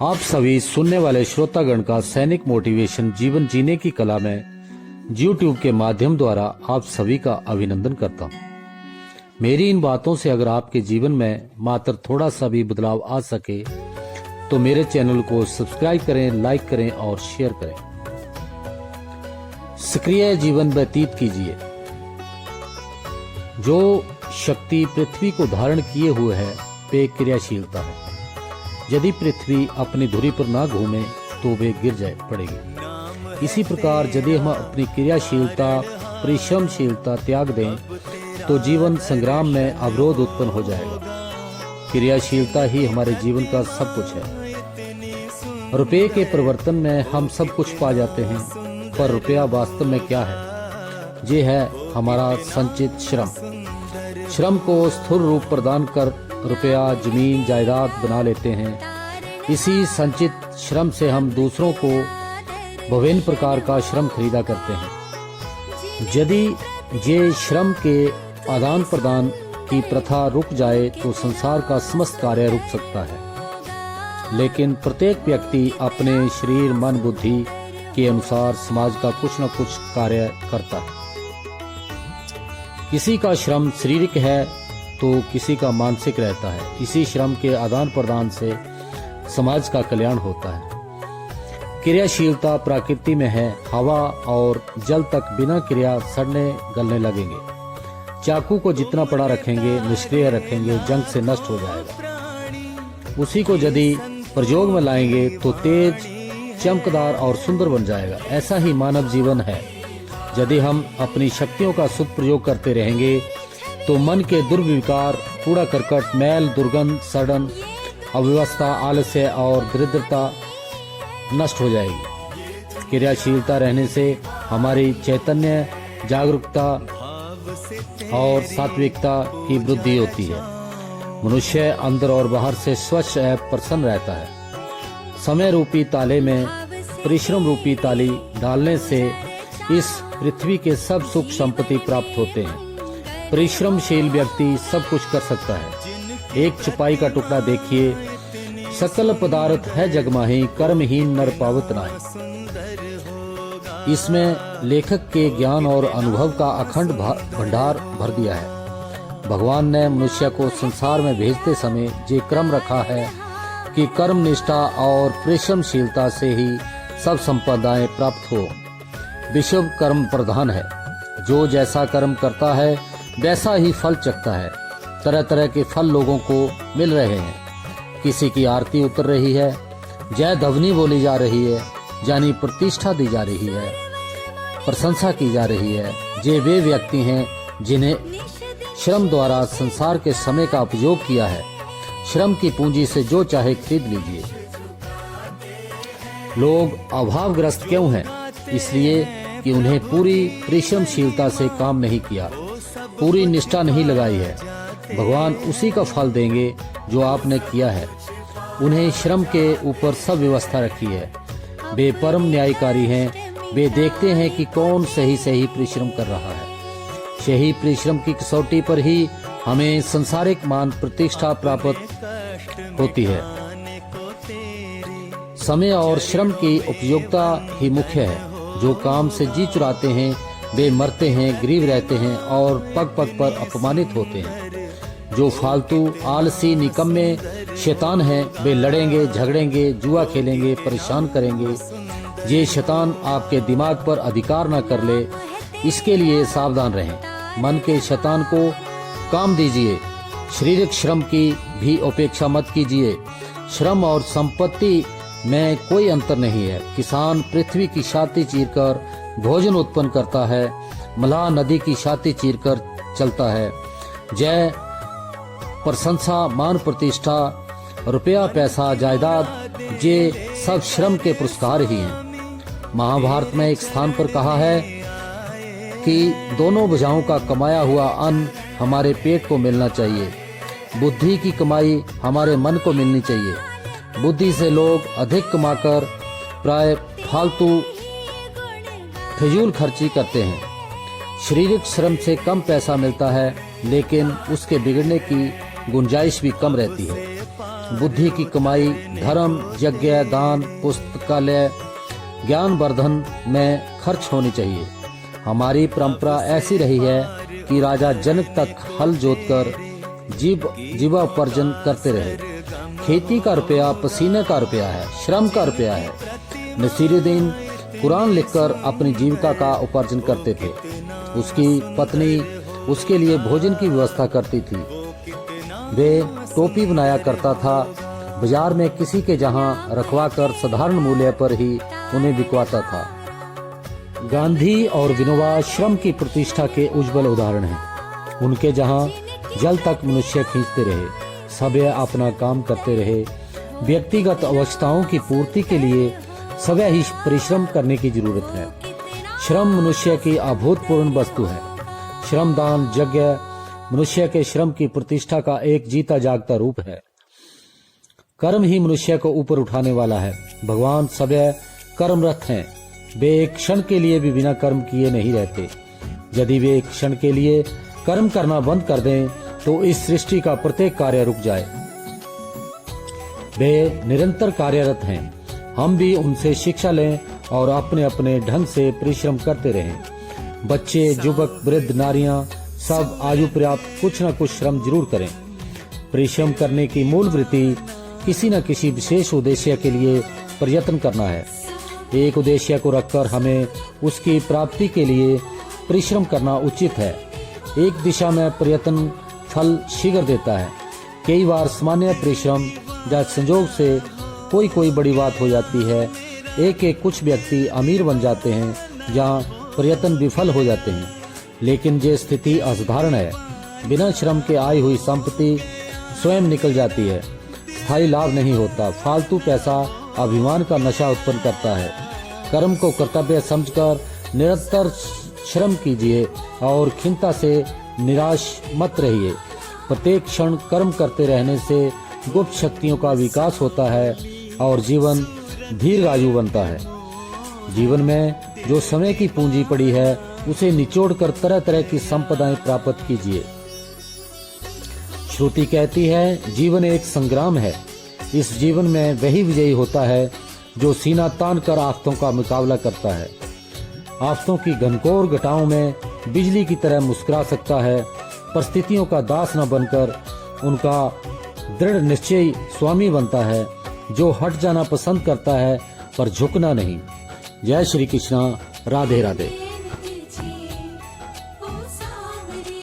आप सभी सुनने वाले श्रोतागण का सैनिक मोटिवेशन जीवन जीने की कला में YouTube के माध्यम द्वारा आप सभी का अभिनंदन करता हूँ। मेरी इन बातों से अगर आपके जीवन में मात्र थोड़ा सा भी बदलाव आ सके तो मेरे चैनल को सब्सक्राइब करें, लाइक करें और शेयर करें। सक्रिय जीवन व्यतीत कीजिए। जो शक्ति पृथ्वी को धारण किए हुए है वे क्रियाशीलता है। यदि पृथ्वी अपनी धुरी पर ना घूमे तो वे गिर जाए पड़ेगी। इसी प्रकार यदि हम अपनी क्रियाशीलता, परिश्रमशीलता त्याग दें तो जीवन संग्राम में अवरोध उत्पन्न हो जाएगा। क्रियाशीलता ही हमारे जीवन का सब कुछ है। रुपये के परिवर्तन में हम सब कुछ पा जाते हैं, पर रुपया वास्तव में क्या है? ये है हमारा संचित श्रम। श्रम को स्थूल रूप प्रदान कर रुपया, जमीन, जायदाद बना लेते हैं। इसी संचित श्रम से हम दूसरों को विभिन्न प्रकार का श्रम खरीदा करते हैं। यदि ये श्रम के आदान प्रदान की प्रथा रुक जाए तो संसार का समस्त कार्य रुक सकता है। लेकिन प्रत्येक व्यक्ति अपने शरीर, मन, बुद्धि के अनुसार समाज का कुछ न कुछ कार्य करता है। किसी का श्रम शारीरिक है तो किसी का मानसिक रहता है। इसी श्रम के आदान प्रदान से समाज का कल्याण होता है। क्रियाशीलता प्रकृति में है। हवा और जल तक बिना क्रिया सड़ने गलने लगेंगे। चाकू को जितना पड़ा रखेंगे, निष्क्रिय रखेंगे, जंग से नष्ट हो जाएगा। उसी को यदि प्रयोग में लाएंगे तो तेज, चमकदार और सुंदर बन जाएगा। ऐसा ही मानव जीवन है। यदि हम अपनी शक्तियों का सदुपयोग करते रहेंगे तो मन के दुर्विकार, कूड़ा करकट, मैल, दुर्गंध, सड़न, अव्यवस्था, आलस्य और दरिद्रता नष्ट हो जाएगी। क्रियाशीलता रहने से हमारी चैतन्य, जागरूकता और सात्विकता की वृद्धि होती है। मनुष्य अंदर और बाहर से स्वच्छ एवं प्रसन्न रहता है। समय रूपी ताले में परिश्रम रूपी ताली डालने से इस पृथ्वी के सब सुख संपत्ति प्राप्त होते हैं। परिश्रमशील व्यक्ति सब कुछ कर सकता है। एक चपाई का टुकड़ा देखिए, सकल पदार्थ है जग माही, कर्महीन नर पावत नाही। इसमें लेखक के ज्ञान और अनुभव का अखंड भंडार भर दिया है। भगवान ने मनुष्य को संसार में भेजते समय ये क्रम रखा है कि कर्म निष्ठा और परिश्रमशीलता से ही सब संपदाएं प्राप्त हो। विश्व कर्म प्रधान है। जो जैसा कर्म करता है वैसा ही फल चखता है। तरह तरह के फल लोगों को मिल रहे हैं। किसी की आरती उतर रही है, जय ध्वनि बोली जा रही है, यानी प्रतिष्ठा दी जा रही है, प्रशंसा की जा रही है। ये वे व्यक्ति हैं जिन्हें श्रम द्वारा संसार के समय का उपयोग किया है। श्रम की पूंजी से जो चाहे खरीद लीजिए। लोग अभावग्रस्त क्यों हैं? इसलिए कि उन्हें पूरी परिश्रमशीलता से काम नहीं किया, पूरी निष्ठा नहीं लगाई है। भगवान उसी का फल देंगे जो आपने किया है। उन्हें श्रम के ऊपर सब व्यवस्था रखी है। वे परम न्यायकारी हैं। वे देखते हैं कि कौन सही सही परिश्रम कर रहा है। सही परिश्रम की कसौटी पर ही हमें सांसारिक मान प्रतिष्ठा प्राप्त होती है। समय और श्रम की उपयोगिता ही मुख्य है। जो काम से जी चुराते हैं वे मरते हैं, गरीब रहते हैं और पग पग पर अपमानित होते हैं। जो फालतू, आलसी, निकम्मे शैतान हैं वे लड़ेंगे, झगड़ेंगे, जुआ खेलेंगे, परेशान करेंगे। ये शैतान आपके दिमाग पर अधिकार न कर ले, इसके लिए सावधान रहें। मन के शैतान को काम दीजिए। शारीरिक श्रम की भी उपेक्षा मत कीजिए। श्रम और संपत्ति में कोई अंतर नहीं है। किसान पृथ्वी की छाती चीरकर भोजन उत्पन्न करता है। मलाह नदी की छाती चीरकर चलता है। जय, प्रशंसा, मान, प्रतिष्ठा, रुपया, पैसा, जायदाद, ये सब श्रम के पुरस्कार ही हैं। महाभारत में एक स्थान पर कहा है कि दोनों भुजाओं का कमाया हुआ अन्न हमारे पेट को मिलना चाहिए। बुद्धि की कमाई हमारे मन को मिलनी चाहिए। बुद्धि से लोग अधिक कमाकर प्राय फालतू फिजूल खर्ची करते हैं। शारीरिक श्रम से कम पैसा मिलता है, लेकिन उसके बिगड़ने की गुंजाइश भी कम रहती है। बुद्धि की कमाई धर्म, यज्ञ, दान, पुस्तकालय, ज्ञानवर्धन में खर्च होनी चाहिए। हमारी परंपरा ऐसी रही है कि राजा जनक तक हल जोतकर जीवोपार्जन करते रहे। खेती का रुपया पसीने का रुपया है, श्रम का रुपया है। नसीरुद्दीन कुरान लिखकर अपनी जीविका का उपार्जन करते थे। उसकी पत्नी उसके लिए भोजन की व्यवस्था करती थी। वे टोपी बनाया करता था। बाजार में किसी के जहां रखवा कर साधारण मूल्य पर ही उन्हें बिकवाता था। गांधी और विनोबा श्रम की प्रतिष्ठा के उज्जवल उदाहरण हैं। उनके जहां जल तक मनुष्य खींचते रहे, सभी अपना काम करते रहे। व्यक्तिगत आवश्यकताओं की पूर्ति के लिए सभी ही परिश्रम करने की जरूरत है। श्रम मनुष्य की अभूतपूर्व वस्तु है। श्रमदान यज्ञ मनुष्य के श्रम की प्रतिष्ठा का एक जीता जागता रूप है। कर्म ही मनुष्य को ऊपर उठाने वाला है। भगवान सभी कर्मरत हैं। वे एक क्षण के लिए भी बिना कर्म किए नहीं रहते। यदि वे एक क्षण के लिए कर्म करना बंद कर दें तो इस सृष्टि का प्रत्येक कार्य रुक जाए। वे निरंतर कार्यरत हैं। हम भी उनसे शिक्षा लें और अपने अपने ढंग से परिश्रम करते रहें। बच्चे, युवक, वृद्ध, नारियां सब आयु पर्याप्त कुछ न कुछ श्रम जरूर करें। परिश्रम करने की मूल वृत्ति किसी न किसी विशेष उद्देश्य के लिए प्रयत्न करना है। एक उद्देश्य को रखकर हमें उसकी प्राप्ति के लिए परिश्रम करना उचित है। एक दिशा में प्रयत्न फल शीघ्र देता है। कई बार सामान्य परिश्रम या संजोग से कोई बड़ी बात हो जाती है। एक कुछ व्यक्ति अमीर बन जाते हैं या प्रयत्न विफल हो जाते हैं, लेकिन ये स्थिति असाधारण है। बिना श्रम के आई हुई संपत्ति स्वयं निकल जाती है। स्थायी लाभ नहीं होता। फालतू पैसा अभिमान का नशा उत्पन्न करता है। कर्म को कर्तव्य समझकर निरंतर श्रम कीजिए और खिन्नता से निराश मत रहिए। प्रत्येक क्षण कर्म करते रहने से गुप्त शक्तियों का विकास होता है और जीवन दीर्घायु बनता है। जीवन में जो समय की पूंजी पड़ी है उसे निचोड़कर तरह तरह की संपदाएं प्राप्त कीजिए। श्रुति कहती है जीवन एक संग्राम है। इस जीवन में वही विजयी होता है जो सीना तान कर आफतों का मुकाबला करता है। आफतों की घनघोर घटाओं में बिजली की तरह मुस्कुरा सकता है। परिस्थितियों का दास न बनकर उनका दृढ़ निश्चयी स्वामी बनता है, जो हट जाना पसंद करता है पर झुकना नहीं। जय श्री कृष्णा। राधे राधे।